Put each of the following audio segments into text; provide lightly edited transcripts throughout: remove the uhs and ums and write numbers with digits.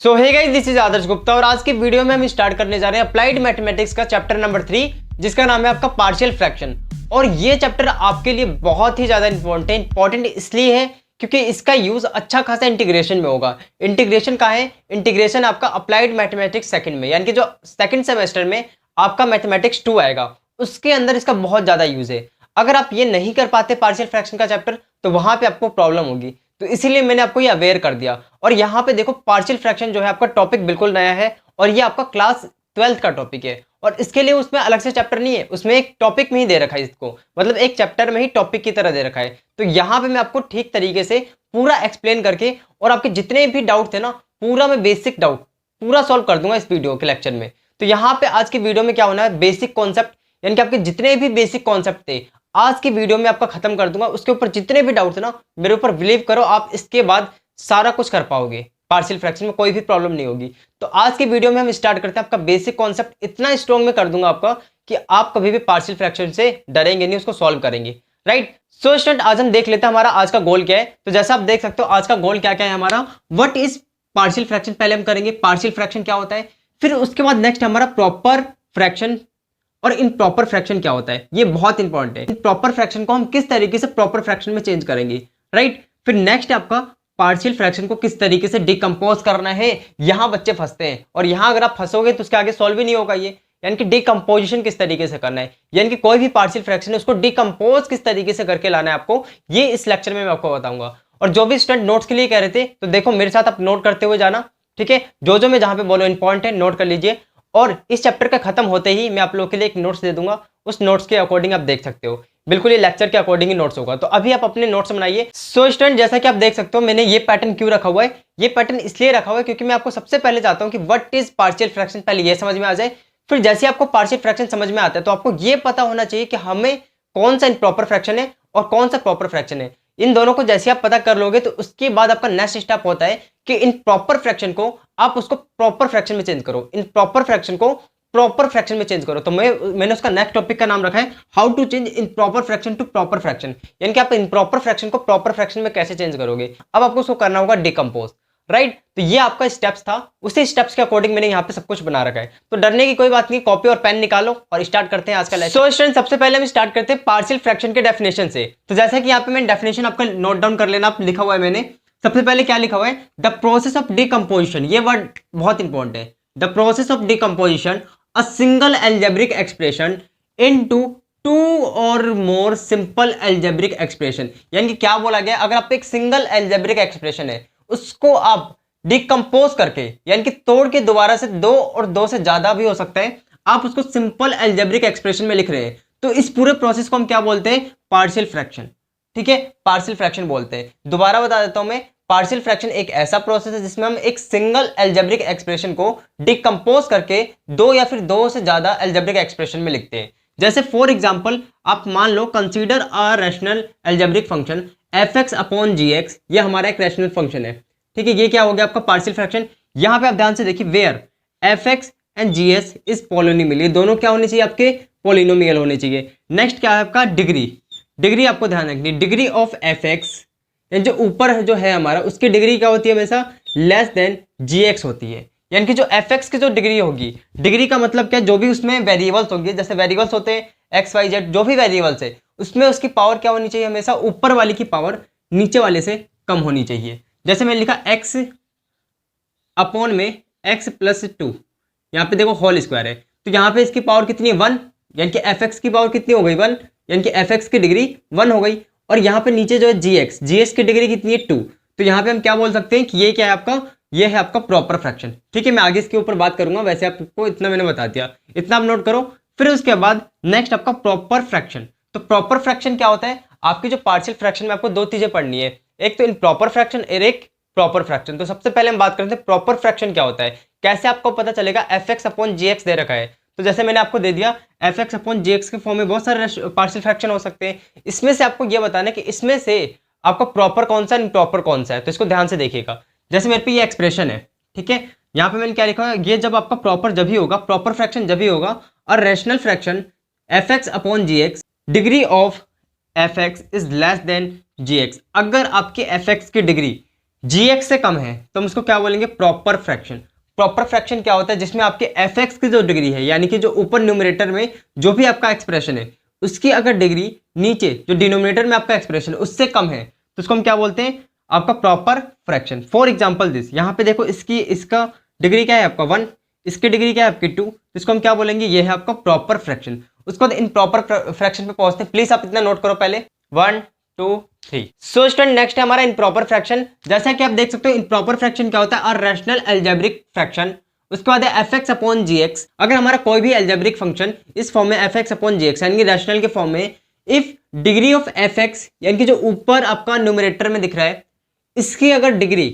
So hey guys, this is Adarsh Gupta और आज की वीडियो में हम स्टार्ट करने जा रहे हैं अप्लाइड मैथमेटिक्स का चैप्टर नंबर 3 जिसका नाम है आपका पार्शियल फ्रैक्शन। और ये चैप्टर आपके लिए बहुत ही ज्यादा इंपॉर्टेंट इसलिए है क्योंकि इसका यूज अच्छा खासा इंटीग्रेशन में होगा। इंटीग्रेशन का है, इंटीग्रेशन आपका अप्लाइड मैथमेटिक्स सेकंड में, यानी कि जो सेकंड सेमेस्टर में आपका मैथमेटिक्स 2 आएगा उसके अंदर इसका बहुत ज्यादा यूज है। अगर आप ये नहीं कर पाते पार्शियल फ्रैक्शन का चैप्टर तो वहां पे आपको प्रॉब्लम होगी, तो इसीलिए मैंने आपको ये अवेयर कर दिया। और यहाँ पे देखो पार्शियल फ्रैक्शन जो है आपका टॉपिक बिल्कुल नया है और ये आपका क्लास 12th का टॉपिक है और इसके लिए उसमें अलग से चैप्टर नहीं है, उसमें एक टॉपिक में ही दे रखा है इसको, मतलब एक चैप्टर में ही टॉपिक की तरह दे रखा है। तो यहाँ पे मैं आपको ठीक तरीके से पूरा एक्सप्लेन करके और आपके जितने भी डाउट थे ना पूरा मैं बेसिक डाउट पूरा सॉल्व कर दूंगा इस वीडियो के लेक्चर में। तो यहाँ पे आज की वीडियो में क्या होना है, बेसिक कॉन्सेप्ट यानी कि आपके जितने भी बेसिक कॉन्सेप्ट थे आज की वीडियो में आपका खत्म कर दूंगा। उसके ऊपर जितने भी डाउट है ना मेरे ऊपर बिलीव करो, आप इसके बाद सारा कुछ कर पाओगे, पार्शियल फ्रैक्शन में कोई भी प्रॉब्लम नहीं होगी। तो आज की वीडियो में हम स्टार्ट करते हैं। आपका बेसिक कॉन्सेप्ट इतना स्ट्रॉन्ग में कर दूंगा आपका कि आप कभी भी पार्शियल फ्रैक्शन से डरेंगे नहीं, उसको सॉल्व करेंगे। राइट, सो स्टूडेंट आज हम देख लेते हैं हमारा आज का गोल क्या है। तो जैसा आप देख सकते हो आज का गोल क्या क्या है हमारा, व्हाट इज पार्शियल फ्रैक्शन पहले हम करेंगे, पार्शियल फ्रैक्शन क्या होता है, फिर उसके बाद नेक्स्ट हमारा प्रॉपर फ्रैक्शन और इम्प्रॉपर फ्रैक्शन क्या होता है, ये बहुत इंपॉर्टेंट है। प्रॉपर फ्रैक्शन को हम किस तरीके से प्रॉपर फ्रैक्शन में चेंज करेंगे। राइट, फिर नेक्स्ट आपका पार्शियल फ्रैक्शन को किस तरीके से डिकम्पोज करना है। यहां बच्चे फंसते हैं और यहां अगर आप फंसोगे तो उसके आगे सॉल्व ही नहीं होगा ये, यानी कि डिकम्पोजिशन किस तरीके से करना है, यानी कि कोई भी पार्शियल फ्रैक्शन है उसको डिकम्पोज किस तरीके से करके लाना है आपको, ये इस लेक्चर में मैं आपको बताऊंगा। और जो भी स्टूडेंट नोट्स के लिए कह रहे थे तो देखो मेरे साथ आप नोट करते हुए जाना, ठीक है। जो मैं जहां पे बोलो इंपॉर्टेंट है नोट कर लीजिए और इस चैप्टर का खत्म होते ही मैं आप लोगों के लिए एक नोट्स दे दूंगा, उस नोट्स के अकॉर्डिंग आप देख सकते हो, बिल्कुल ये लेक्चर के अकॉर्डिंग ही नोट्स होगा। तो अभी आप अपने नोट्स बनाइए। सो स्टूडेंट जैसा कि आप देख सकते हो मैंने ये पैटर्न क्यों रखा हुआ है, ये पैटर्न इसलिए रखा हुआ है क्योंकि मैं आपको सबसे पहले चाहता हूं कि व्हाट इज पार्शियल फ्रैक्शन पहले ये समझ में आ जाए। फिर जैसे आपको पार्शियल फ्रैक्शन समझ में आता है तो आपको ये पता होना चाहिए कि हमें कौन सा इम्प्रॉपर फ्रैक्शन है और कौन सा प्रॉपर फ्रैक्शन है। इन दोनों को जैसे आप पता कर लोगे तो उसके बाद आपका नेक्स्ट स्टेप होता है कि इन प्रॉपर फ्रैक्शन को आप उसको प्रॉपर फ्रैक्शन में चेंज करो, इन प्रॉपर फ्रैक्शन को प्रॉपर फ्रैक्शन में चेंज करो। तो मैंने उसका नेक्स्ट टॉपिक का नाम रखा है how to change improper fraction to proper fraction, यानी कि आप इन प्रॉपर फ्रैक्शन को प्रॉपर फ्रैक्शन में कैसे चेंज करोगे। अब आपको उसको करना होगा डिकम्पोज। राइट, तो ये आपका स्टेप्स था, उसी स्टेप्स के अकॉर्डिंग मैंने यहाँ पे सब कुछ बना रखा है। तो डरने की कोई बात नहीं, कॉपी और पेन निकालो और स्टार्ट करते हैं आज का लेक्चर। सो स्टूडेंट सबसे पहले हम स्टार्ट करते हैं पार्शियल फ्रैक्शन के डेफिनेशन से। तो जैसा कि यहाँ पे मैंने डेफिनेशन आपका नोट डाउन कर लेना, आप लिखा हुआ है मैंने। सबसे पहले क्या लिखा हुआ है, द प्रोसेस ऑफ डिकम्पोजिशन, ये वर्ड बहुत इंपॉर्टेंट है, the process of decomposition a single algebraic expression into two or more simple algebraic expression। यानी कि क्या बोला गया, अगर आप एक सिंगल algebraic expression है उसको आप डिकम्पोज करके यानी कि तोड़ के दोबारा से दो और दो से ज्यादा भी हो सकता है, आप उसको सिंपल algebraic expression में लिख रहे हैं तो इस पूरे प्रोसेस को हम क्या बोलते हैं, पार्शियल फ्रैक्शन। ठीक है, पार्शियल फ्रैक्शन बोलते हैं। दोबारा बता देता हूं मैं, पार्शियल फ्रैक्शन एक ऐसा प्रोसेस है जिसमें हम एक सिंगल एल्जेब्रिक एक्सप्रेशन को डिकम्पोज करके दो या फिर दो से ज्यादा एल्जेब्रिक एक्सप्रेशन में लिखते हैं। जैसे फॉर एग्जांपल आप मान low consider a rational algebraic function fx upon gx, ये हमारा एक रैशनल फंक्शन है। ठीक है, ये क्या हो गया आपका पार्शियल फ्रैक्शन। यहां पे आप ध्यान से देखिए, where fx and gs is polynomial, ये दोनों क्या होने चाहिए आपके, पॉलिनोमियल होने चाहिए। नेक्स्ट क्या है आपका डिग्री, डिग्री आपको ध्यान रखनी, डिग्री ऑफ fx जो ऊपर जो है हमारा उसकी डिग्री क्या होती है, हमेशा लेस देन gx होती है। यानी कि जो fx की जो डिग्री होगी, डिग्री का मतलब क्या, जो भी उसमें वेरिएबल्स होंगे, जैसे वेरिएबल्स होते हैं x y z, जो भी वेरिएबल्स है उसमें उसकी पावर क्या होनी चाहिए, हमेशा ऊपर वाले की पावर नीचे वाले से कम होनी चाहिए। जैसे मैंने लिखा x अपॉन में x प्लस 2, यहाँ पे देखो होल स्क्वायर है तो यहाँ पे इसकी पावर कितनी है, 1, यानी कि fx की पावर कितनी हो गई, 1, यानी कि fx की डिग्री 1 हो गई। और यहाँ पे नीचे जो है gx की डिग्री कितनी है, 2, तो यहाँ पे हम क्या बोल सकते हैं कि ये क्या है आपका, ये है आपका प्रॉपर फ्रैक्शन। ठीक है, मैं आगे इसके ऊपर बात करूंगा, वैसे आपको इतना मैंने बता दिया, इतना आप नोट करो। फिर उसके बाद नेक्स्ट आपका प्रॉपर फ्रैक्शन। तो प्रॉपर फ्रैक्शन क्या होता है, आपकी जो पार्शियल फ्रैक्शन में आपको दो चीजें पढ़नी है, एक तो इम्प्रॉपर फ्रैक्शन और एक प्रॉपर फ्रैक्शन। तो सबसे पहले हम बात करते हैं प्रॉपर फ्रैक्शन क्या होता है, कैसे आपको पता चलेगा। fx अपॉन gx दे रखा है तो जैसे मैंने आपको दे दिया fx अपॉन gx के फॉर्म में बहुत सारे पार्शियल फ्रैक्शन हो सकते हैं, इसमें से आपको ये बताना है कि इसमें से आपका प्रॉपर कौन सा इम्प्रॉपर कौन सा है। तो इसको ध्यान से देखिएगा, जैसे मेरे पे ये एक्सप्रेशन है, ठीक है, यहाँ पे मैंने क्या लिखा है, ये जब आपका प्रॉपर जब ही होगा, प्रॉपर फ्रैक्शन जब ही होगा और rational fraction fx upon gx, degree of fx is less than gx। अगर आपके fx की डिग्री gx से कम है तो हम उसको क्या बोलेंगे, प्रॉपर फ्रैक्शन। प्रॉपर फ्रैक्शन क्या होता है, जिसमें आपके fx की जो डिग्री है, यानी कि जो ऊपर न्यूमरेटर में जो भी आपका एक्सप्रेशन है उसकी अगर डिग्री नीचे जो डिनोमिनेटर में आपका एक्सप्रेशन है उससे कम है तो उसको हम क्या बोलते हैं, आपका proper fraction. For example this, यहाँ पे देखो इसका डिग्री क्या है आपका 1, इसकी डिग्री क्या है आपकी 2, तो इसको हम क्या बोलेंगे, ये है आपका प्रॉपर फ्रैक्शन। उसके बाद इन प्रॉपर फ्रैक्शन पे पहुंचते हैं, प्लीज आप इतना नोट करो पहले, 1 2 3। सो स्टूडेंट नेक्स्ट है हमारा इनप्रॉपर फ्रैक्शन। जैसा कि आप देख सकते हो इनप्रॉपर फ्रैक्शन क्या होता है, और रैशनल अलजेब्रिक फ्रैक्शन। उसके बाद है fx अपॉन gx। अगर हमारा कोई भी अलजेब्रिक फंक्शन इस फॉर्म में fx अपॉन gx यानी कि रैशनल के फॉर्म में, इफ डिग्री ऑफ fx यानी कि जो ऊपर आपका न्यूमरेटर में दिख रहा है इसकी अगर डिग्री,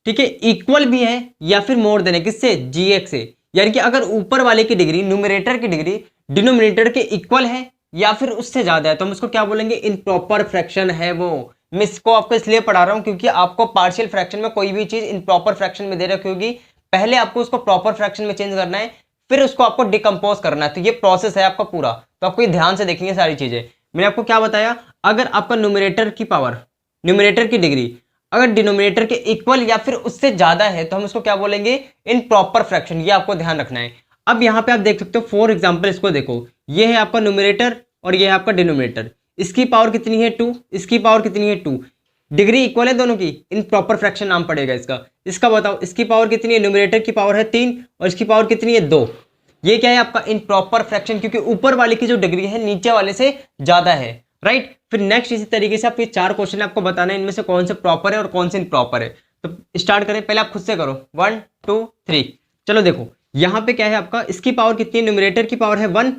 ठीक है, इक्वल भी है या फिर मोर देन है किससे, gx से, यानी कि अगर ऊपर वाले की डिग्री, न्यूमरेटर की डिग्री डिनोमिनेटर के इक्वल है या फिर उससे ज्यादा है तो हम उसको क्या बोलेंगे, इनप्रॉपर फ्रैक्शन है वो। मैं इसको आपको इसलिए पढ़ा रहा हूं क्योंकि आपको पार्शियल फ्रैक्शन में कोई भी चीज इनप्रॉपर फ्रैक्शन में दे रखी होगी, पहले आपको उसको प्रॉपर फ्रैक्शन में चेंज करना है, फिर उसको आपको डिकम्पोज करना है। तो ये प्रोसेस है आपका पूरा, तो आपको ये ध्यान से देखेंगे सारी चीजें। मैंने आपको क्या बताया, अगर आपका न्यूमरेटर की पावर, न्यूमरेटर की डिग्री अगर डिनोमिनेटर के इक्वल या फिर उससे ज्यादा है तो हम उसको क्या बोलेंगे, इनप्रॉपर फ्रैक्शन। ये आपको ध्यान रखना है। अब यहाँ पे आप देख सकते हो, फॉर एग्जाम्पल इसको देखो, ये है आपका न्यूमरेटर और ये है आपका डिनोमिनेटर। इसकी पावर कितनी है 2, इसकी पावर कितनी है 2, डिग्री इक्वल है दोनों की, इनप्रॉपर फ्रैक्शन नाम पड़ेगा इसका। इसका बताओ, इसकी पावर कितनी है, न्यूमरेटर की पावर है 3 और इसकी पावर कितनी है 2। ये क्या है आपका इनप्रॉपर फ्रैक्शन, क्योंकि ऊपर वाले की जो डिग्री है नीचे वाले से ज्यादा है, राइट। फिर नेक्स्ट इसी तरीके से आपके 4 क्वेश्चन आपको बताना है, इनमें से कौन से प्रॉपर है और कौन से इनप्रॉपर है। तो स्टार्ट करें, पहले आप खुद से करो, 1 2 3। चलो देखो यहाँ पे क्या है आपका, इसकी पावर कितनी है, न्यूमरेटर की पावर है 1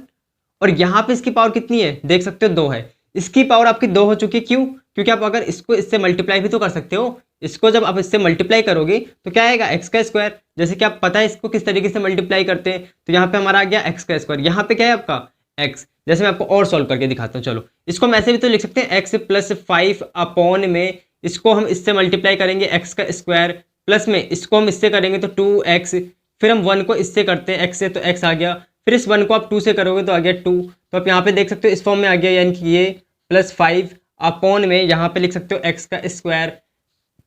और यहाँ पे इसकी पावर कितनी है, देख सकते हो 2 है। इसकी पावर आपकी 2 हो चुकी है, क्यों, क्योंकि आप अगर इसको इससे मल्टीप्लाई भी तो कर सकते हो। इसको जब आप इससे मल्टीप्लाई करोगे तो क्या आएगा, एक्स का स्क्वायर। जैसे कि आप पता है इसको किस तरीके से मल्टीप्लाई करते हैं, तो यहाँ पे हमारा आ गया एक्स का स्क्वायर। यहाँ पे क्या है आपका एक्स। जैसे मैं आपको और सॉल्व करके दिखाता हूँ, चलो इसको हम ऐसे भी तो लिख सकते हैं, एक्स प्लस 5 अपॉन में इसको हम इससे मल्टीप्लाई करेंगे एक्स का स्क्वायर, प्लस में इसको हम इससे करेंगे तो 2x, फिर हम 1 को इससे करते हैं एक्स से तो x आ गया, फिर इस 1 को आप 2 से करोगे तो आ गया 2। तो आप यहाँ पे देख सकते हो इस फॉर्म में आ गया, यानी कि ये प्लस 5 अपॉन में यहाँ पे लिख सकते हो एक्स का स्क्वायर,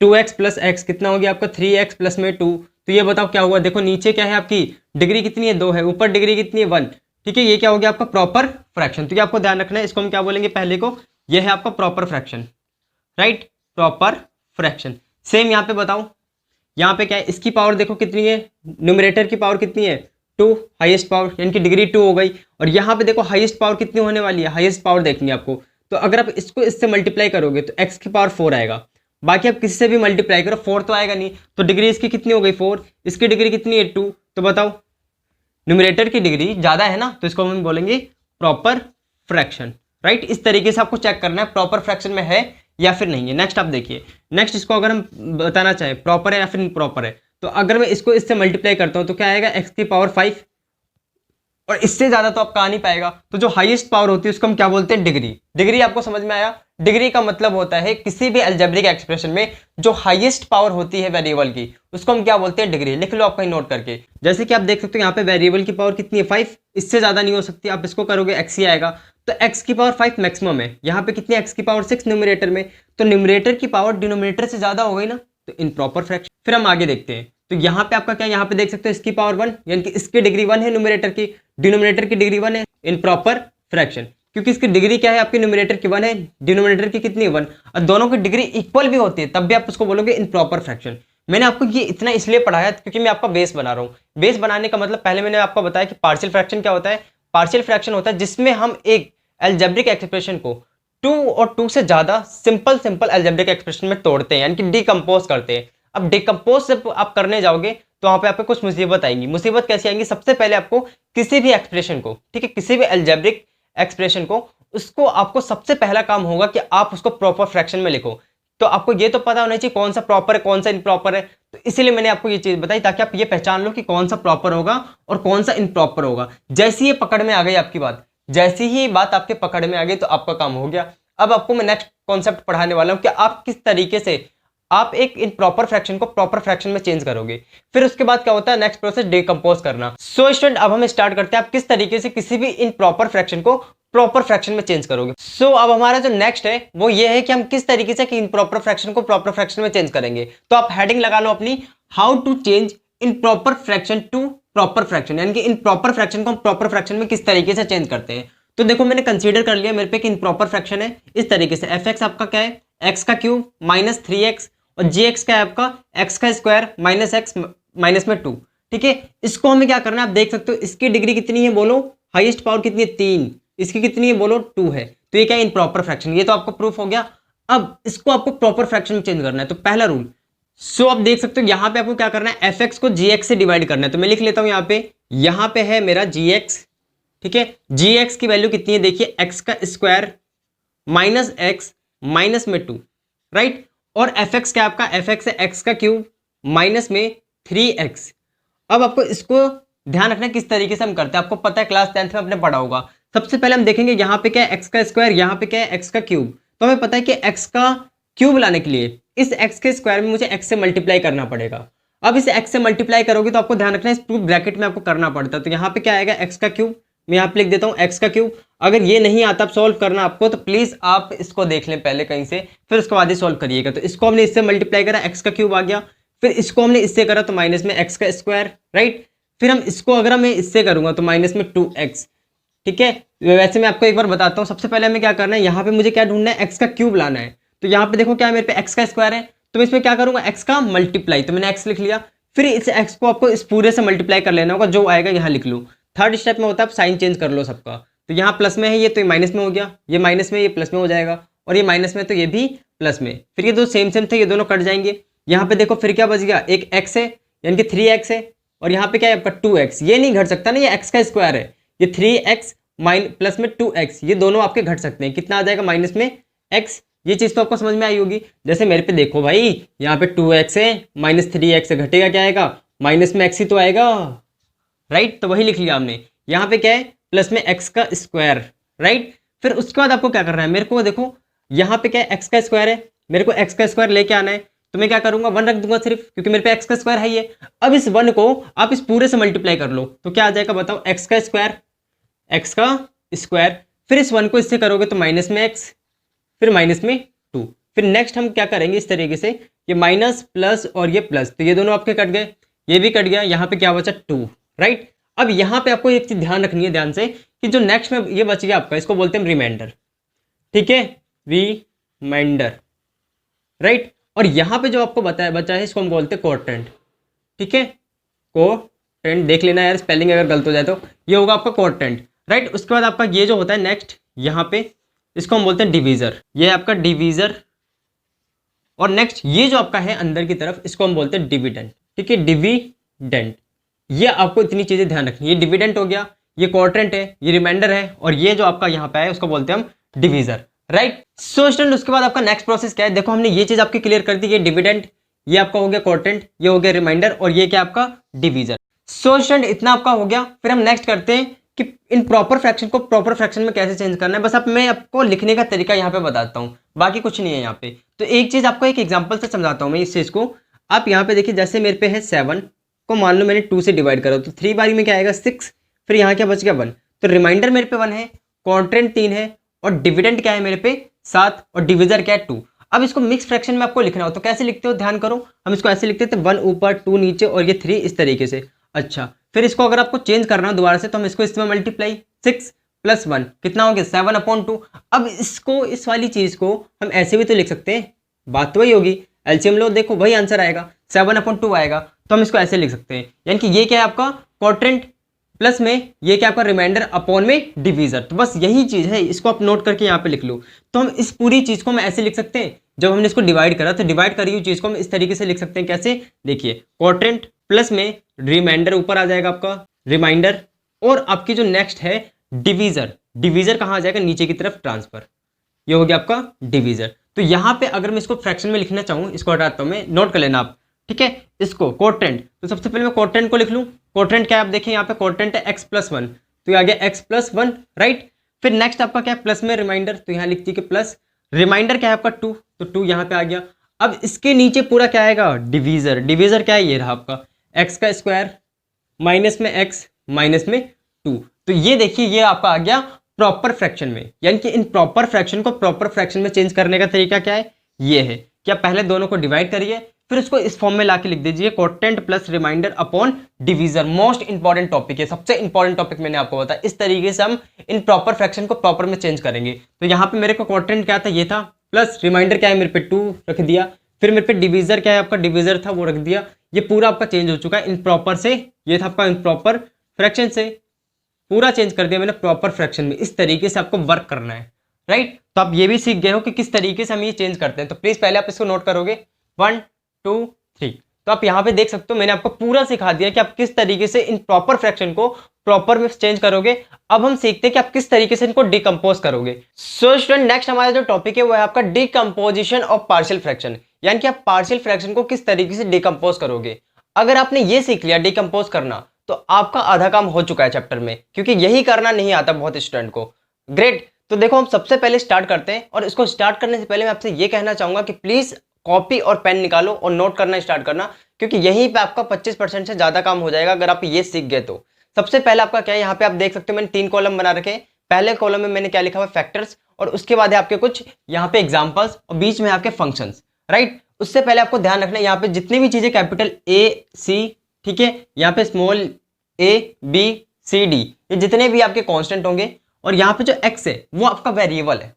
2x प्लस एक्स कितना हो गया आपका 3x प्लस में 2। तो ये बताओ क्या हुआ, देखो नीचे क्या है आपकी डिग्री कितनी है 2 है, ऊपर डिग्री कितनी है 1, ठीक है। ये क्या हो गया आपका प्रॉपर फ्रैक्शन। तो ये आपको ध्यान रखना है, इसको हम क्या बोलेंगे पहले को, ये है आपका proper fraction, right, proper fraction. Same यहाँ पे बताओ, यहाँ पे क्या है, इसकी पावर देखो कितनी है, न्यूमरेटर की पावर कितनी है 2, हाईएस्ट पावर यानी कि डिग्री 2 हो गई। और यहाँ पे देखो हाईएस्ट पावर कितनी होने वाली है, हाईएस्ट पावर देखनी है आपको। तो अगर आप इसको इससे मल्टीप्लाई करोगे तो x की पावर 4 आएगा, बाकी आप किसी से भी मल्टीप्लाई करो 4 तो आएगा नहीं। तो डिग्री इसकी कितनी हो गई 4, इसकी डिग्री कितनी है 2। तो बताओ न्यूमरेटर की डिग्री ज्यादा है ना, तो इसको हम बोलेंगे प्रॉपर फ्रैक्शन, राइट। इस तरीके से आपको चेक करना है प्रॉपर फ्रैक्शन में है या फिर नहीं है। नेक्स्ट आप देखिए, नेक्स्ट इसको अगर हम बताना चाहे प्रॉपर है या फिर इम्प्रॉपर है, तो अगर मैं इसको इससे मल्टीप्लाई करता हूं तो क्या आएगा, x की पावर 5, और इससे ज्यादा तो आपका आ नहीं पाएगा। तो जो हाईएस्ट पावर होती है उसको हम क्या बोलते हैं, डिग्री। डिग्री आपको समझ में आया, डिग्री का मतलब होता है किसी भी अलजेब्रिक एक्सप्रेशन में जो हाईएस्ट पावर होती है वेरिएबल की, उसको हम क्या बोलते हैं, डिग्री। लिख लो आप कहीं नोट करके। जैसे कि आप देख सकते हो यहाँ पे वेरिएबल की पावर कितनी है 5, इससे ज्यादा नहीं हो सकती। आप इसको करोगे x ही आएगा, तो x की पावर 5 मैक्सिमम है। यहाँ पे कितनी x की पावर 6 न्यूमरेटर में, तो न्यूमरेटर की पावर डिनोमिनेटर से ज्यादा हो गई ना, तो इनप्रॉपर फ्रैक्शन। फिर हम आगे देखते हैं, तो यहाँ पे आपका क्या, यहाँ पे देख सकते हो इसकी पावर 1 यानी कि इसकी डिग्री 1 है, न्यूमरेटर की, डिनोमिनेटर की डिग्री 1 है, इनप्रॉपर फ्रैक्शन। क्योंकि इसकी डिग्री क्या है आपकी, न्यूमरेटर की 1 है, डिनोमिनेटर की कितनी 1, और दोनों की डिग्री इक्वल भी होती है, तब भी आप उसको बोलोगे इनप्रॉपर फ्रैक्शन। मैंने आपको ये इतना इसलिए पढ़ाया क्योंकि मैं आपका बेस बना रहा हूँ। बेस बनाने का मतलब पहले मैंने आपको बताया कि पार्शियल फ्रैक्शन क्या होता है। पार्शियल फ्रैक्शन होता है जिसमें हम एक अलजेब्रिक एक्सप्रेशन को 2 और 2 से ज्यादा सिंपल अलजेब्रिक एक्सप्रेशन में तोड़ते हैं, यानी कि डिकम्पोज करते हैं। अब डिकम्पोज से आप करने जाओगे तो वहां पे आपको कुछ मुसीबत आएंगी। मुसीबत कैसी आएंगी, सबसे पहले आपको किसी भी एक्सप्रेशन को, ठीक है, किसी भी अलजेब्रिक एक्सप्रेशन को, उसको आपको सबसे पहला काम होगा कि आप उसको प्रॉपर फ्रैक्शन में लिखो। तो आपको ये तो पता होना चाहिए कौन सा प्रॉपर है कौन सा इनप्रॉपर है। तो इसीलिए मैंने आपको ये चीज बताई ताकि आप ये पहचान लो कि कौन सा प्रॉपर होगा और कौन सा इनप्रॉपर होगा। जैसी ये पकड़ में आ गई आपकी बात, जैसी ही बात आपके पकड़ में आ गई तो आपका काम हो गया। अब आपको मैं नेक्स्ट कॉन्सेप्ट पढ़ाने वाला हूं कि आप किस तरीके से आप एक इनप्रॉपर फ्रैक्शन को प्रॉपर फ्रैक्शन में चेंज करोगे। फिर उसके बाद क्या होता है, नेक्स्ट प्रोसेस डिकम्पोज करना। सो स्टूडेंट अब हम स्टार्ट करते हैं आप किस तरीके से किसी भी इनप्रॉपर फ्रैक्शन को प्रॉपर फ्रैक्शन में चेंज करोगे। सो अब हमारा जो नेक्स्ट है वो ये है कि हम किस तरीके से इन प्रॉपर फ्रैक्शन को प्रॉपर फ्रैक्शन में चेंज करेंगे। तो आप हेडिंग लगा लो अपनी, how to change improper fraction to proper fraction, यानी कि इन प्रॉपर फ्रैक्शन को हम प्रॉपर फ्रैक्शन में किस तरीके से चेंज करते हैं। तो देखो मैंने कंसीडर कर लिया मेरे पे कि इन प्रॉपर फ्रैक्शन है इस तरीके से, एफ एक्स आपका क्या है एक्स का क्यूब माइनस 3x और जी एक्स का है आपका एक्स का स्क्वायर माइनस एक्स माइनस में 2। ठीक है, इसको हमें क्या करना है आप देख सकते हो, इसकी डिग्री कितनी है बोलो, हाईएस्ट पावर कितनी है 3, इसकी कितनी है बोलो 2 है। तो ये क्या है इन प्रॉपर फ्रैक्शन, ये तो आपको प्रूफ हो गया। अब इसको आपको प्रॉपर फ्रैक्शन में चेंज करना है। तो पहला रूल, सो आप देख सकते हो यहाँ पे आपको क्या करना है, एफ एक्स को जी एक्स से डिवाइड करना है। तो मैं लिख लेता हूँ यहाँ पे है मेरा जी एक्स। ठीक है, जी एक्स की वैल्यू कितनी है देखिए, एक्स का स्क्वायर माइनस एक्स माइनस में 2, राइट। और एफ एक्स क्या आपका, एफ एक्स है एक्स का क्यूब माइनस में 3x। अब आपको इसको ध्यान रखना किस तरीके से हम करते हैं, आपको पता है क्लास 10th में आपने पढ़ा होगा। सबसे पहले हम देखेंगे यहाँ पे क्या है एक्स का स्क्वायर, यहाँ पे क्या है एक्स का क्यूब। तो हमें पता है कि एक्स का क्यूब लाने के लिए इस एक्स के स्क्वायर में मुझे एक्स से मल्टीप्लाई करना पड़ेगा। अब इस एक्स से मल्टीप्लाई करोगे तो आपको ध्यान रखना इस टू ब्रैकेट में आपको करना पड़ता है। तो यहाँ पे क्या आएगा एक्स का क्यूब, मैं यहाँ पे लिख देता हूँ एक्स का क्यूब। अगर ये नहीं आता आप सॉल्व करना आपको, तो प्लीज आप इसको देख लें पहले कहीं से, फिर उसके बाद ही सॉल्व करिएगा। तो इसको हमने इससे मल्टीप्लाई करा, एक्स का क्यूब आ गया, फिर इसको हमने इससे करा तो माइनस में एक्स का स्क्वायर, राइट। फिर हम इसको अगर मैं इससे करूंगा तो माइनस में 2x। ठीक है, वैसे मैं आपको एक बार बताता हूँ, सबसे पहले हमें क्या करना है, यहाँ पे मुझे क्या ढूंढना है, एक्स का क्यूब लाना है। तो यहाँ पे देखो क्या है मेरे पे एक्स का स्क्वायर है, तो मैं इसमें क्या करूंगा एक्स का मल्टीप्लाई, तो मैंने एक्स लिख लिया। फिर इस एक्स को आपको इस पूरे से मल्टीप्लाई कर लेना होगा, जो आएगा यहाँ लिख लो। थर्ड स्टेप में होता है आप साइन चेंज कर लो सबका। तो यहाँ प्लस में है ये, तो ये माइनस में हो गया, ये माइनस में ये प्लस में हो जाएगा, और ये माइनस में तो ये भी प्लस में। फिर ये दो सेम सेम थे, ये दोनों कट जाएंगे। यहाँ पे देखो फिर क्या बच गया, एक एक्स है यानी कि 3x है, और यहाँ पे क्या है आपका 2x। ये नहीं घट सकता ना, ये एक्स का स्क्वायर है, ये 3x प्लस में 2x, ये दोनों आपके घट सकते हैं। कितना आ जाएगा माइनस में x। ये चीज़ तो आपको समझ में आई होगी। जैसे मेरे पे देखो भाई, यहाँ पे 2x है माइनस 3x है, घटेगा क्या आएगा, माइनस में x ही तो आएगा, राइट। तो वही लिख लिया हमने। यहाँ पे क्या है प्लस में एक्स का स्क्वायर, राइट। फिर उसके बाद आपको क्या करना है, मेरे को देखो यहाँ पे क्या है एक्स का स्क्वायर है, मेरे को एक्स का स्क्वायर लेके आना है। तो मैं क्या करूंगा 1 रख दूंगा सिर्फ, क्योंकि मेरे पे एक्स का स्क्वायर है ये। अब इस 1 को आप इस पूरे से मल्टीप्लाई कर लो, तो क्या आ जाएगा बताओ, एक्स का स्क्वायर, एक्स का स्क्वायर। फिर इस 1 को इससे करोगे तो माइनस में एक्स, फिर माइनस में 2। फिर नेक्स्ट हम क्या करेंगे इस तरीके से, ये माइनस प्लस और ये प्लस, तो ये दोनों आपके कट गए, ये भी कट गया, यहाँ पे क्या बचा 2, राइट। अब यहाँ पे आपको एक चीज ध्यान रखनी है ध्यान से, कि जो नेक्स्ट में ये बच गया आपका, इसको बोलते हैं रिमाइंडर। ठीक है, रिमाइंडर, राइट। और यहाँ पे जो आपको बताया बचा है, इसको हम बोलते हैं कोटेंट। ठीक है, कोटेंट देख लेना यार, स्पेलिंग अगर गलत हो जाए तो। ये होगा आपका कोटेंट, राइट। उसके बाद आपका ये जो होता है नेक्स्ट, यहाँ पे इसको हम बोलते हैं डिवीजर, ये आपका डिवीजर। और नेक्स्ट ये जो आपका है अंदर की तरफ, इसको हम बोलते हैं डिविडेंड। ठीक है, डिविडेंड। ये आपको इतनी चीजें ध्यान रखनी है, ये डिविडेंड हो गया, ये कोटेंट है, ये रिमाइंडर है, और ये जो आपका यहाँ पे है उसको बोलते हैं हम डिवीजर, राइट। सो स्टूडेंट उसके बाद आपका नेक्स्ट प्रोसेस क्या है, देखो हमने ये चीज आपकी क्लियर कर दी, ये डिविडेंड, ये आपका हो गया कोटेंट, ये हो गया रिमाइंडर, और ये क्या आपका डिवीजर। सो स्टूडेंट इतना आपका हो गया। फिर हम नेक्स्ट करते हैं कि इन प्रॉपर फ्रैक्शन को प्रॉपर फ्रैक्शन में कैसे चेंज करना है। बस अब मैं आपको लिखने का तरीका यहाँ पे बताता हूँ, बाकी कुछ नहीं है यहाँ पे। तो एक चीज आपको एक एग्जाम्पल से समझाता हूँ मैं इस चीज को। आप यहाँ पे देखिए, जैसे मेरे पे है 7 को मान लो मैंने 2 से डिवाइड करो, तो 3 बारी में क्या आएगा 6, फिर यहाँ क्या बच गया 1। तो रिमाइंडर मेरे पे 1 है, कोटेंट 3 है, और डिविडेंड क्या है मेरे पे 7, और डिविजर क्या है 2। अब इसको मिक्स फ्रैक्शन में आपको लिखना हो तो कैसे लिखते हो, ध्यान करो। हम इसको ऐसे लिखते थे 1 ऊपर 2 नीचे और ये 3 इस तरीके से। अच्छा, फिर इसको अगर आपको चेंज करना हो दोबारा से, तो हम इसको इसमें मल्टीप्लाई 6 + 1 कितना हो गया 7/2। अब इसको, इस वाली चीज को हम ऐसे भी तो लिख सकते हैं, बात तो वही होगी, एलसीएम लो, देखो वही आंसर आएगा, 7/2 आएगा। तो हम इसको ऐसे लिख सकते हैं, यानी कि ये क्या है आपका कोटेंट प्लस में ये क्या आपका रिमाइंडर अपॉन में डिवीजर। तो बस यही चीज है, इसको आप नोट करके यहाँ पे लिख लो। तो हम इस पूरी चीज को हम ऐसे लिख सकते हैं, जब हमने इसको डिवाइड करा तो डिवाइड करी हुई चीज को हम इस तरीके से लिख सकते हैं। कैसे, देखिए कोटेंट प्लस में रिमाइंडर ऊपर आ जाएगा आपका रिमाइंडर, और आपकी जो नेक्स्ट है डिवीजर, डिवीजर कहाँ आ जाएगा नीचे की तरफ ट्रांसफर, ये हो गया आपका डिवीजर। तो यहाँ पे अगर मैं इसको फ्रैक्शन में लिखना चाहूँ, इसको हटाता हूँ मैं, नोट कर लेना आप। ठीक है, इसको कोटेंट, तो सबसे पहले मैं कोटेंट को लिख लूँ। कोटेंट क्या है आप देखिए यहाँ पे कोटेंट है x + 1, तो ये आ गया x + 1, राइट। फिर नेक्स्ट आपका क्या है प्लस में रिमाइंडर, तो यहाँ लिखती है प्लस, रिमाइंडर क्या है आपका 2, तो 2 यहाँ पे आ गया। अब इसके नीचे पूरा क्या आएगा डिवीजर, डिवीजर क्या है ये रहा आपका x का स्क्वायर माइनस में x माइनस में 2। तो ये देखिए ये आपका आ गया प्रॉपर फ्रैक्शन में, यानी कि इन प्रॉपर फ्रैक्शन को प्रॉपर फ्रैक्शन में चेंज करने का तरीका क्या है, ये है कि आप पहले दोनों को डिवाइड करिए, फिर उसको इस फॉर्म में लाके लिख दीजिए quotient plus remainder upon divisor. Most important topic है, सबसे इंपॉर्टेंट टॉपिक मैंने आपको बताया। इस तरीके से हम इन प्रॉपर फ्रैक्शन को प्रॉपर में चेंज करेंगे। तो यहाँ पे मेरे को कोटेंट क्या था, ये था, प्लस रिमाइंडर क्या है मेरे पे 2 रख दिया, फिर मेरे पे डिवीजर क्या है आपका, डिवीजर था वो रख दिया। ये पूरा आपका चेंज हो चुका है इन प्रॉपर से, ये था आपका इन प्रॉपर फ्रैक्शन से, पूरा चेंज कर दिया मैंने प्रॉपर फ्रैक्शन में। इस तरीके से आपको वर्क करना है, राइट। तो आप ये भी सीख गए हो कि किस तरीके से हम ये चेंज करते हैं। तो प्लीज पहले आप इसको नोट करोगे 1 2 3। तो आप यहाँ पे देख सकते हो मैंने आपको पूरा सिखा दिया कि आप किस तरीके से इन प्रॉपर फ्रैक्शन को प्रॉपर में चेंज करोगे। अब हम सीखते हैं कि आप किस तरीके से इनको डिकम्पोज करोगे। सो स्टूडेंट, नेक्स्ट हमारा जो टॉपिक है वो है आपका डिकम्पोजिशन ऑफ पार्शियल फ्रैक्शन, यानी कि आप पार्शियल फ्रैक्शन को किस तरीके से डिकम्पोज करोगे। अगर आपने ये सीख लिया डिकम्पोज करना, तो आपका आधा काम हो चुका है चैप्टर में, क्योंकि यही करना नहीं आता बहुत स्टूडेंट को। ग्रेट। तो देखो हम सबसे पहले स्टार्ट करते हैं, और इसको स्टार्ट करने से पहले मैं आपसे ये कहना चाहूंगा कि प्लीज कॉपी और पेन निकालो और नोट करना स्टार्ट करना, क्योंकि यहीं पे आपका 25% से ज्यादा काम हो जाएगा अगर आप ये सीख गए तो। सबसे पहले आपका क्या है, यहाँ पे आप देख सकते हो मैंने 3 कॉलम बना रखे हैं। पहले कॉलम में मैंने क्या लिखा हुआ, फैक्टर्स, और उसके बाद है आपके कुछ यहाँ पे एग्जाम्पल्स, और बीच में आपके फंक्शंस, राइट। उससे पहले आपको ध्यान रखना है यहाँ पे जितनी भी चीजें कैपिटल ए सी, ठीक है, यहाँ पे small A B C D, ये जितने भी आपके कांस्टेंट होंगे, और यहाँ पे जो x है वो आपका वेरिएबल है।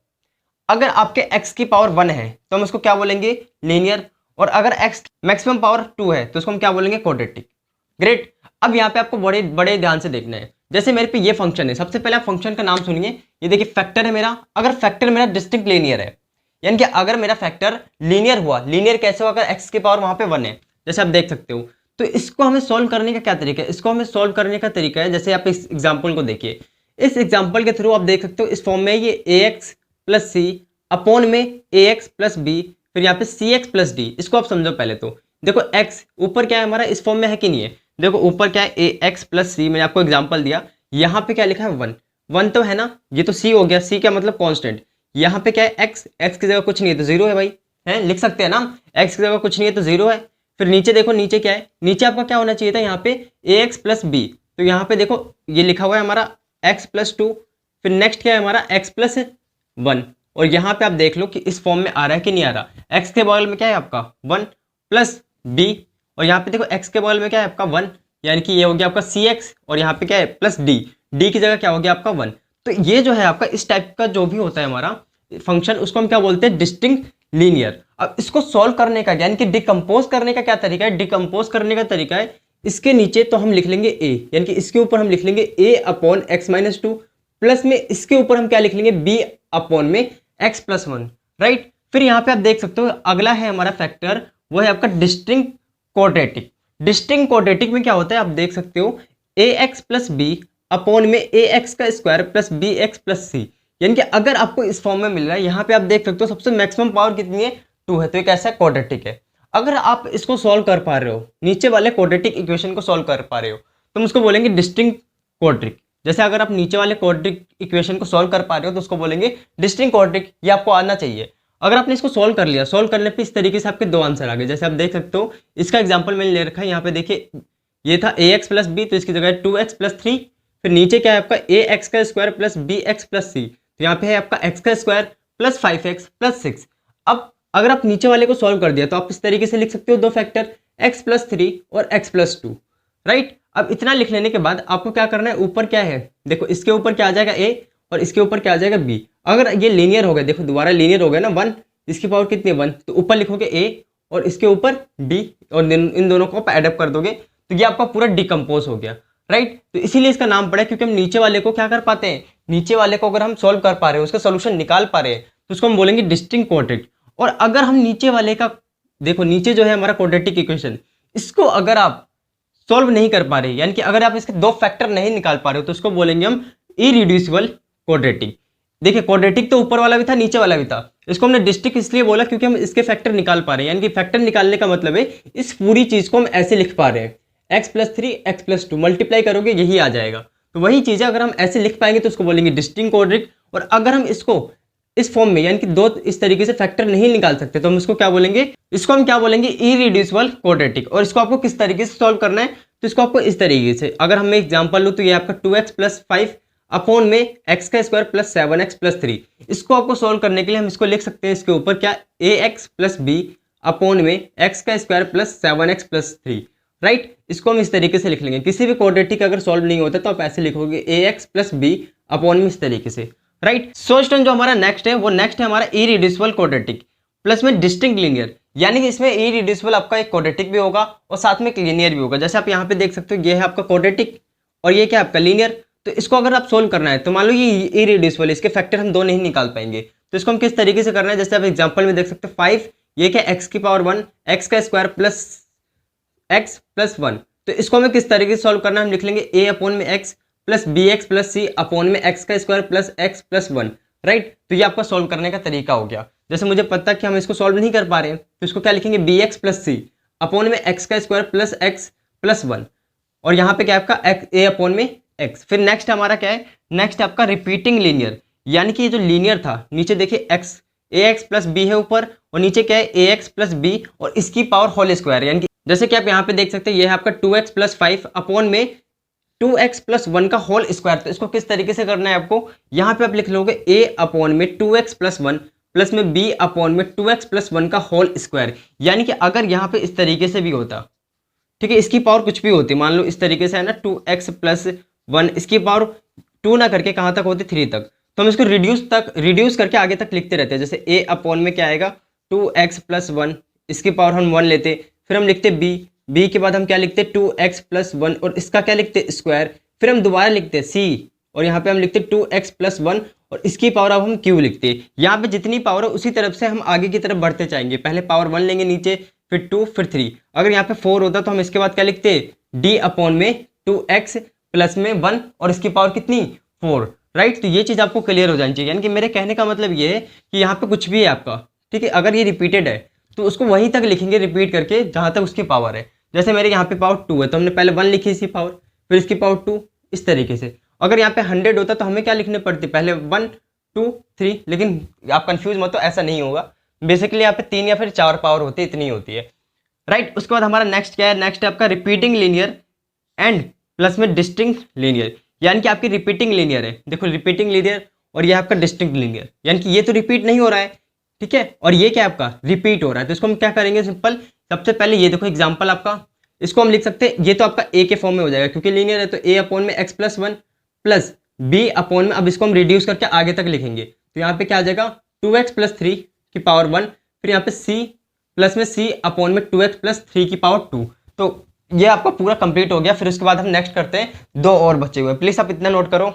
अगर आपके x की पावर 1 है तो हम इसको क्या बोलेंगे, लीनियर, और अगर x मैक्सिमम पावर 2 है तो उसको हम क्या बोलेंगे, क्वाड्रेटिक। ग्रेट। अब यहाँ पे आपको बड़े बड़े ध्यान से देखना है। जैसे मेरे पे ये फंक्शन है, सबसे पहले आप फंक्शन का नाम सुनिए। ये देखिए फैक्टर है मेरा। अगर फैक्टर मेरा डिस्टिंक्ट लीनियर है, यानी कि अगर मेरा फैक्टर लीनियर हुआ, लीनियर कैसे हुआ, अगर x की पावर वहां पे 1 है, जैसे आप देख सकते हो, तो इसको हमें सॉल्व करने का क्या तरीका है, इसको हमें सॉल्व करने का तरीका है, जैसे आप इस एग्जाम्पल को देखिए। इस एग्जाम्पल के थ्रू आप देख सकते हो इस फॉर्म में ये ax प्लस सी अपॉन में ax प्लस बी, फिर यहाँ पे cx प्लस डी। इसको आप समझो पहले। तो देखो x ऊपर क्या है हमारा, इस फॉर्म में है कि नहीं है, देखो ऊपर क्या है ax प्लस सी, मैंने आपको एग्जाम्पल दिया। यहाँ पे क्या लिखा है 1, 1 तो है ना, ये तो c हो गया, c क्या मतलब कॉन्स्टेंट। यहाँ पे क्या है x, x की जगह कुछ नहीं है तो 0 है भाई, है लिख सकते हैं ना, x की जगह कुछ नहीं है तो 0 है। फिर नीचे देखो, नीचे क्या है, नीचे आपका क्या होना चाहिए था, यहाँ पे ax प्लस बी, तो यहाँ पे देखो ये लिखा हुआ है हमारा x प्लस 2, फिर नेक्स्ट क्या है हमारा x प्लस 1, और यहाँ पे आप देख लो कि इस फॉर्म में आ रहा है कि नहीं आ रहा। x के बगल में क्या है आपका 1 प्लस b, और यहाँ पे देखो x के बगल में क्या है आपका 1, यानी कि ये हो गया आपका cx, और यहाँ पे क्या है प्लस d, d की जगह क्या हो गया आपका 1। तो ये जो है आपका इस टाइप का जो भी होता है हमारा फंक्शन, उसको हम क्या बोलते हैं, डिस्टिंक्ट लीनियर। अब इसको सॉल्व करने का यानी कि डिकम्पोज करने का क्या तरीका है, डिकम्पोज करने का तरीका है इसके नीचे तो हम लिख लेंगे a, यानी कि इसके ऊपर हम लिख लेंगे a upon x minus 2, plus में इसके ऊपर हम क्या लिख लेंगे, b अपॉन में x प्लस 1, राइट। फिर यहाँ पे आप देख सकते हो अगला है हमारा फैक्टर, वो है आपका डिस्टिंक्ट क्वाड्रेटिक। डिस्टिंक्ट क्वाड्रेटिक में क्या होता है आप देख सकते हो ax प्लस बी अपॉन में ax का स्क्वायर प्लस bx प्लस सी, यानी कि अगर आपको इस फॉर्म में मिल रहा है, यहाँ पे आप देख सकते हो सबसे मैक्सिमम पावर कितनी है, 2 है, तो एक ऐसा क्वाड्रेटिक है। अगर आप इसको सॉल्व कर पा रहे हो, नीचे वाले क्वाड्रेटिक इक्वेशन को सॉल्व कर पा रहे हो, तो हम उसको बोलेंगे डिस्टिंक्ट क्वाड्रेटिक। जैसे अगर आप नीचे वाले क्वाड्रेटिक इक्वेशन को सॉल्व कर पा रहे हो तो उसको बोलेंगे डिस्टिंक्ट क्वाड्रेटिक। ये आपको आना चाहिए। अगर आपने इसको सॉल्व कर लिया, सॉल्व करने पे इस तरीके से आपके 2 आंसर आ गए। जैसे आप देख सकते हो इसका एग्जाम्पल मैंने ले रखा है, यहाँ पे देखिए ये था ax प्लस बी, तो इसकी जगह 2x प्लस 3, फिर नीचे क्या है आपका ax का स्क्वायर प्लस bx प्लस सी, तो यहाँ पे है आपका x का स्क्वायर प्लस 5x प्लस 6। अब अगर आप नीचे वाले को सॉल्व कर दिया तो आप इस तरीके से लिख सकते हो 2 फैक्टर x प्लस 3 और x प्लस 2, राइट। अब इतना लिख लेने के बाद आपको क्या करना है, ऊपर क्या है, देखो इसके ऊपर क्या आ जाएगा a और इसके ऊपर क्या आ जाएगा b। अगर ये लीनियर हो गया, देखो दोबारा लीनियर हो गया ना, 1 इसकी पावर कितनी है 1, तो ऊपर लिखोगे a और इसके ऊपर b, और इन दोनों को आप एडअप कर दोगे तो ये आपका पूरा डिकम्पोज हो गया, राइट। तो इसीलिए इसका नाम पड़ा, क्योंकि हम नीचे वाले को क्या कर पाते हैं, नीचे वाले को अगर हम सॉल्व कर पा रहे हैं, उसका सोल्यूशन निकाल पा रहे हैं, तो उसको हम बोलेंगे डिस्टिंक्ट क्वाड्रेटिक। और अगर हम नीचे वाले का देखो, नीचे जो है हमारा क्वाड्रेटिक इक्वेशन, इसको अगर आप सॉल्व नहीं कर पा रहे, यानी कि अगर आप इसके 2 फैक्टर नहीं निकाल पा रहे हो, तो उसको बोलेंगे हम इरिड्यूसिबल क्वाड्रेटिक। देखिए क्वाड्रेटिक तो ऊपर वाला भी था, नीचे वाला भी था, इसको हमने डिस्टिंक्ट इसलिए बोला क्योंकि हम इसके फैक्टर निकाल पा रहे हैं। यानी कि फैक्टर निकालने का मतलब है इस पूरी चीज को हम ऐसे लिख पा रहे हैं, x plus 3 x plus 2 multiply करोगे यही आ जाएगा। तो वही चीज है, अगर हम ऐसे लिख पाएंगे तो उसको बोलेंगे डिस्टिंक्ट क्वाड्रेटिक। और अगर हम इसको इस फॉर्म में, यानी कि 2 इस तरीके से फैक्टर नहीं निकाल सकते, तो हम इसको क्या बोलेंगे, इसको हम क्या बोलेंगे, इरिड्यूसिबल क्वाड्रेटिक। और इसको आपको किस तरीके से सॉल्व करना है, तो इसको आपको इस तरीके से, अगर हम एग्जांपल लूँ तो ये आपका 2x प्लस 5 अपॉन में एक्स का स्क्वायर प्लस 7x प्लस 3। इसको आपको सॉल्व करने के लिए हम इसको लिख सकते हैं इसके ऊपर क्या, ax प्लस बी अपॉन में एक्स का square plus 7x plus 3, right. इसको हम इस तरीके से लिख लेंगे। किसी भी क्वाड्रेटिक अगर सॉल्व नहीं होता तो आप ऐसे लिखोगे ax प्लस बी अपॉन में इस तरीके से, राइट। सो स्टूडेंट जो हमारा नेक्स्ट है वो नेक्स्ट है हमारा इरिड्यूसिबल क्वाड्रेटिक प्लस में डिस्टिंक्ट लीनियर, यानी कि इसमें इरिड्यूसिबल आपका एक क्वाड्रेटिक भी होगा और साथ में एक लीनियर भी होगा। जैसे आप यहाँ पे देख सकते हो ये है आपका क्वाड्रेटिक और ये क्या है आपका लीनियर। तो इसको अगर आप सोल्व करना है तो मान लो ये इरिड्यूसिबल, इसके फैक्टर हम दो नहीं निकाल पाएंगे, तो इसको हम किस तरीके से करना है, जैसे आप एग्जांपल में देख सकते हो 5, ये क्या x की पावर 1 एक्स का स्क्वायर प्लस x प्लस 1। तो इसको हमें किस तरीके से सॉल्व करना है, हम लिख लेंगे a अपॉन में x plus b x plus c upon में एक्स का square plus x plus 1, right. तो ये आपका सॉल्व करने का तरीका हो गया। जैसे मुझे पता है कि हम इसको सॉल्व नहीं कर पा रहे हैं तो इसको क्या लिखेंगे, B x plus c upon में एक्स का स्क्वायर प्लस एक्स प्लस 1, और यहाँ पे क्या है आपका ए अपॉन में एक्स। फिर नेक्स्ट हमारा क्या है, नेक्स्ट आपका रिपीटिंग लीनियर, यानी कि ये जो लीनियर था नीचे देखिए एक्स ए एक्स प्लस बी है ऊपर और नीचे क्या है ए एक्स प्लस बी और इसकी पावर होल स्क्वायर, यानी कि जैसे कि आप यहाँ पे देख सकते हैं ये है आपका 2x प्लस 5 अपॉन में 2x प्लस 1 का होल स्क्वायर। तो इसको किस तरीके से करना है आपको, यहाँ पे आप लिख लोगे a अपॉन में 2x प्लस 1 प्लस में b अपॉन में 2x प्लस 1 का होल स्क्वायर। यानी कि अगर यहाँ पे इस तरीके से भी होता, ठीक है, इसकी पावर कुछ भी होती, मान लो इस तरीके से है ना 2x प्लस 1, इसकी पावर 2 ना करके कहाँ तक होती 3 तक, तो हम इसको रिड्यूस करके आगे तक लिखते रहते हैं। जैसे a अपॉन में क्या आएगा 2x प्लस 1, इसकी पावर हम 1 लेते, फिर हम लिखते b के बाद हम क्या लिखते 2x प्लस 1 और इसका क्या लिखते स्क्वायर, फिर हम दोबारा लिखते c और यहाँ पे हम लिखते 2x प्लस 1 और इसकी पावर अब हम q लिखते। यहाँ पे जितनी पावर है उसी तरफ से हम आगे की तरफ बढ़ते जाएंगे, पहले पावर 1 लेंगे नीचे, फिर 2 फिर 3। अगर यहाँ पे 4 होता तो हम इसके बाद क्या लिखते d अपॉन में 2x प्लस में 1 और इसकी पावर कितनी 4, राइट। तो ये चीज़ आपको क्लियर हो जानी चाहिए। यानी कि मेरे कहने का मतलब ये है कि यहाँ पे कुछ भी है आपका, ठीक है, अगर ये रिपीटेड है तो उसको वहीं तक लिखेंगे रिपीट करके जहाँ तक उसकी पावर है। जैसे मेरे यहाँ पे पावर 2 है तो हमने पहले 1 लिखी इसकी पावर, फिर इसकी पावर 2, इस तरीके से। अगर यहाँ पे 100 होता तो हमें क्या लिखने पड़ती, पहले 1 2 3, लेकिन आप कंफ्यूज मत हो, ऐसा नहीं होगा। बेसिकली यहाँ पे 3 या फिर 4 पावर होती है, इतनी होती है, राइट। उसके बाद हमारा नेक्स्ट क्या है, नेक्स्ट है आपका रिपीटिंग लीनियर एंड प्लस में डिस्टिंक्ट लीनियर, यानी कि आपकी रिपीटिंग लीनियर है, देखो रिपीटिंग लीनियर और ये आपका डिस्टिंक्ट लीनियर, यानी कि ये तो रिपीट नहीं हो रहा है, ठीक है, और ये क्या आपका रिपीट हो रहा है। तो इसको हम क्या करेंगे, सिंपल, सबसे पहले ये देखो एग्जांपल आपका, इसको हम लिख सकते हैं, ये तो आपका a के फॉर्म में हो जाएगा क्योंकि लीनियर है, तो a अपॉन में x plus 1 plus b upon में, अब इसको हम रिड्यूस करके आगे तक लिखेंगे तो यहाँ पे क्या आ जाएगा 2x प्लस 3 की पावर 1, फिर यहाँ पे c प्लस में c अपॉन में 2x प्लस 3 की पावर 2। तो ये आपका पूरा कंप्लीट हो गया। फिर उसके बाद हम नेक्स्ट करते हैं, 2 और बचे हुए, प्लीज आप इतना नोट करो,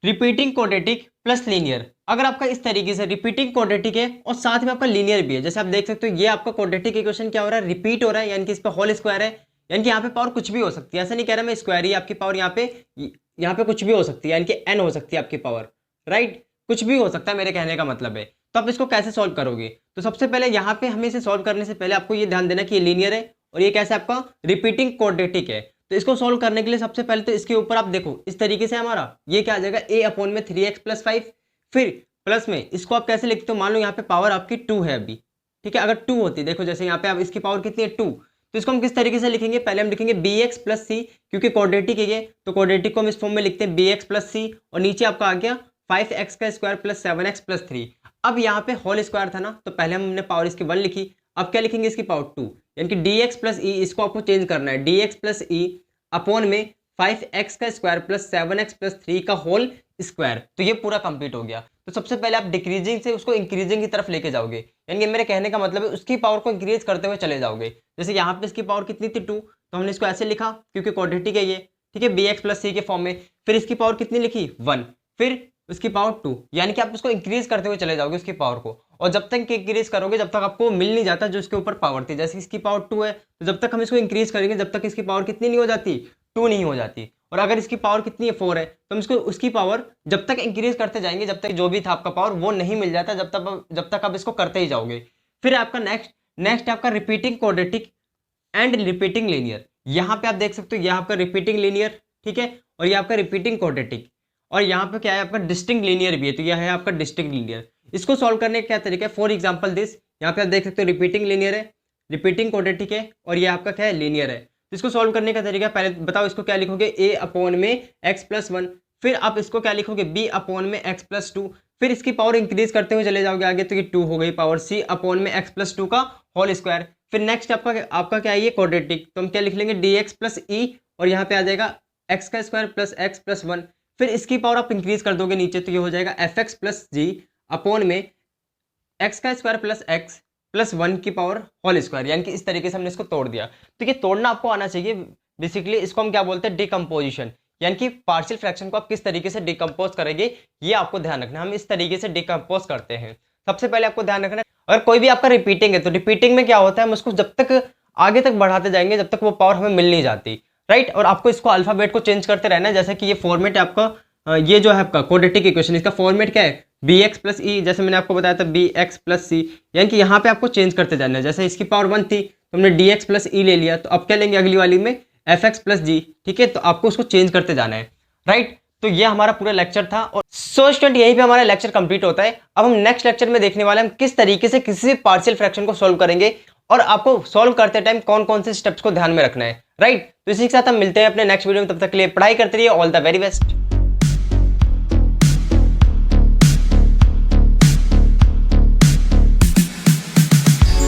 रिपीटिंग क्वाड्रेटिक प्लस लीनियर। अगर आपका इस तरीके से रिपीटिंग क्वाड्रेटिक है और साथ में आपका लीनियर भी है, जैसे आप देख सकते हो ये आपका क्वाड्रेटिक इक्वेशन क्या हो रहा है, रिपीट हो रहा है, यानी कि इस पर होल स्क्वायर है, यानी कि यहाँ पे पावर कुछ भी हो सकती है, ऐसा नहीं कह रहा मैं स्क्वायर ही आपकी पावर, यहाँ पे कुछ भी हो सकती है, यानी कि n हो सकती है आपकी पावर, राइट, कुछ भी हो सकता है, मेरे कहने का मतलब है। तो आप इसको कैसे सॉल्व करोगे, तो सबसे पहले यहाँ पे हमें इसे सॉल्व करने से पहले आपको ये ध्यान देना कि ये लीनियर है और ये कैसे आपका रिपीटिंग क्वाड्रेटिक है। तो इसको सॉल्व करने के लिए सबसे पहले तो इसके ऊपर आप देखो इस तरीके से हमारा ये क्या आ जाएगा a अपॉन में 3x प्लस 5, फिर प्लस में इसको आप कैसे लिखते हो, मान लो यहाँ पे पावर आपकी 2 है अभी, ठीक है, अगर 2 होती, देखो जैसे यहाँ पे आप इसकी पावर कितनी है 2, तो इसको हम किस तरीके से लिखेंगे, पहले हम लिखेंगे bx प्लस सी, क्योंकि क्वाड्रेटिक है ये, तो क्वाड्रेटिक को हम इस फॉर्म में लिखते हैं bx प्लस सी और नीचे आपका आ गया 5x का स्क्वायर प्लस 7x प्लस 3। अब यहाँ पे होल स्क्वायर था ना, तो पहले हमने पावर इसकी 1 लिखी, अब क्या लिखेंगे इसकी पावर 2, यानी कि dx प्लस ई, इसको आपको चेंज करना है, dx प्लस ई अपॉन में 5x का स्क्वायर प्लस 7x प्लस 3 का होल स्क्वायर। तो ये पूरा कंप्लीट हो गया। तो सबसे पहले आप डिक्रीजिंग से उसको इंक्रीजिंग की तरफ लेके जाओगे, यानी कि मेरे कहने का मतलब है उसकी पावर को इंक्रीज करते हुए चले जाओगे। जैसे यहाँ पे इसकी पावर कितनी थी 2, तो हमने इसको ऐसे लिखा क्योंकि क्वाड्रेटिक है ये, ठीक है, bx प्लस सी के फॉर्म में, फिर इसकी पावर कितनी लिखी 1, फिर उसकी पावर 2, यानी कि आप उसको इंक्रीज करते हुए चले जाओगे उसकी पावर को, और जब तक इंक्रीज करोगे जब तक आपको मिल नहीं जाता जो इसके ऊपर पावर थी। जैसे इसकी पावर 2 है तो जब तक हम इसको इंक्रीज करेंगे जब तक इसकी पावर कितनी नहीं हो जाती 2 नहीं हो जाती, और अगर इसकी पावर कितनी है 4 है तो हम इसको उसकी पावर जब तक इंक्रीज करते जाएंगे जब तक जो भी था आपका पावर वो नहीं मिल जाता, जब तक आप इसको करते ही जाओगे। फिर आपका नेक्स्ट आपका repeating quadratic and repeating linear. यहाँ पे आप देख सकते हो, यह आपका रिपीटिंग लीनियर, ठीक है, और ये आपका रिपीटिंग क्वाड्रेटिक, और यहाँ पे क्या है आपका डिस्टिंक्ट लीनियर भी है, तो यह है आपका डिस्टिंक्ट लीनियर। इसको सॉल्व करने का क्या तरीका है, फॉर एग्जांपल दिस, यहाँ पे आप देख सकते हो रिपीटिंग लीनियर है, रिपीटिंग क्वाड्रेटिक है, और ये आपका क्या है लीनियर है। तो इसको सॉल्व करने का तरीका, पहले बताओ इसको क्या लिखोगे, a अपॉन में x प्लस 1, फिर आप इसको क्या लिखोगे b अपॉन में x प्लस 2, फिर इसकी पावर इंक्रीज करते हुए चले जाओगे आगे तो ये 2 हो गई पावर c अपॉन में x प्लस 2 का होल स्क्वायर। फिर नेक्स्ट आपका क्या है ये क्वाड्रेटिक, तो हम क्या लिख लेंगे dx प्लस e और यहाँ पे आ जाएगा x का स्क्वायर प्लस x प्लस 1। फिर इसकी पावर आप इंक्रीज कर दोगे नीचे तो ये हो जाएगा fx प्लस g अपॉन में x का स्क्वायर प्लस x प्लस 1 की पावर होल स्क्वायर। यानी कि इस तरीके से हमने इसको तोड़ दिया। तो ये तोड़ना आपको आना चाहिए। बेसिकली इसको हम क्या बोलते हैं, डिकम्पोजिशन, यानी कि पार्शियल फ्रैक्शन को आप किस तरीके से डिकम्पोज करेंगे ये आपको ध्यान रखना है। हम इस तरीके से डिकम्पोज करते हैं। सबसे पहले आपको ध्यान रखना है अगर कोई भी आपका रिपीटिंग है तो रिपीटिंग में क्या होता है, हम उसको जब तक आगे तक बढ़ाते जाएंगे जब तक वो पावर हमें मिल नहीं जाती, राइट। और आपको इसको अल्फाबेट को चेंज करते रहना है। जैसे कि ये फॉर्मेट है आपका, ये जो है आपका क्वाड्रेटिक इक्वेशन, इसका फॉर्मेट क्या है bx प्लस ई, जैसे मैंने आपको बताया था bx प्लस सी, यानी कि यहाँ पे आपको चेंज करते जाना है। जैसे इसकी पावर 1 थी तो हमने dx प्लस ई ले लिया, तो अब क्या लेंगे अगली वाली में fx प्लस जी, ठीक है। तो आपको उसको चेंज करते जाना है, राइट। तो ये हमारा पूरा लेक्चर था और सो स्टूडेंट यहीं पे हमारा लेक्चर कंप्लीट होता है। अब हम नेक्स्ट लेक्चर में देखने वाले हैं हम किस तरीके से किसी भी पार्शियल फ्रैक्शन को सॉल्व करेंगे और आपको सॉल्व करते टाइम कौन कौन से स्टेप्स को ध्यान में रखना है, राइट। तो इसी के साथ हम मिलते हैं अपने नेक्स्ट वीडियो में। तब तक के लिए पढ़ाई करते रहिए। All the very best.